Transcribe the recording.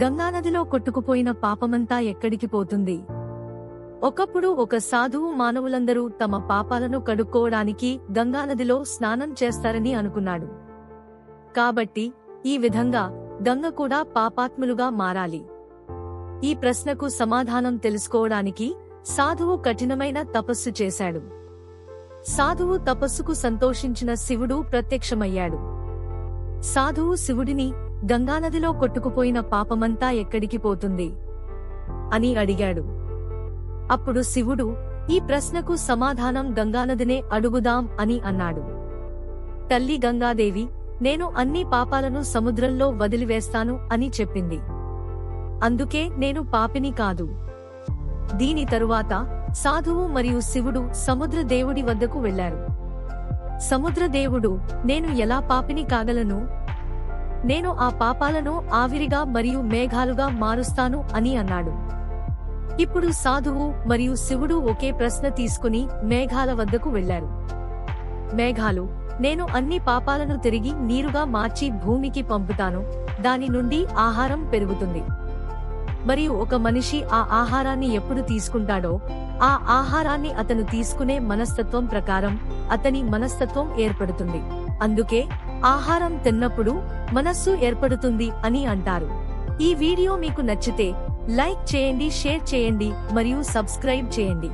గంగానదిలో కొట్టుకుపోయిన పాపమంతా ఎక్కడికి పోతుంది? ఒకప్పుడు ఒక సాధువు మానవులందరూ తమ పాపాలను కడుక్కోవడానికి గంగానదిలో స్నానం చేస్తారని అనుకున్నాడు. కాబట్టి ఈ విధంగా గంగ కూడా పాపాత్ములుగా మారాలి. ఈ ప్రశ్నకు సమాధానం తెలుసుకోవడానికి సాధువు కఠినమైన తపస్సు చేశాడు. సాధువు తపస్సుకు సంతోషించిన శివుడు ప్రత్యక్షమయ్యాడు. సాధువు శివుడిని, గంగానదిలో కొట్టుకుపోయిన పాపమంతా ఎక్కడికి పోతుంది అని అడిగాడు. అప్పుడు శివుడు, ఈ ప్రశ్నకు సమాధానం గంగానదినే అడుగుదాం అని అన్నాడు. తల్లి గంగాదేవి, నేను అన్ని పాపాలను సముద్రంలో వదిలివేస్తాను అని చెప్పింది. అందుకే నేను పాపిని కాదు. దీని తరువాత సాధువు మరియు శివుడు సముద్ర దేవుడి వద్దకు వెళ్లారు. సముద్ర దేవుడు, నేను ఎలా పాపిని కాగలను? నేను ఆ పాపాలను ఆవిరిగా మరియు మేఘాలుగా మారుస్తాను అని అన్నాడు. ఇప్పుడు సాధువు మరియు శివుడు ఒకే ప్రశ్న తీసుకుని మేఘాల వద్దకు వెళ్లారు. మేఘాలు, నేను అన్ని పాపాలను తిరిగి నీరుగా మార్చి భూమికి పంపుతాను, దాని నుండి ఆహారం పెరుగుతుంది. మరియు ఒక మనిషి ఆ ఆహారాన్ని ఎప్పుడు తీసుకుంటాడో ఆ ఆహారాన్ని అతను తీసుకునే మనస్తత్వం ప్రకారం అతని మనస్తత్వం ఏర్పడుతుంది. అందుకే ఆహారం తిన్నప్పుడు మనస్సు ఏర్పడుతుంది అని అంటారు. ఈ వీడియో మీకు నచ్చితే లైక్ చేయండి, షేర్ చేయండి మరియు సబ్స్క్రైబ్ చేయండి.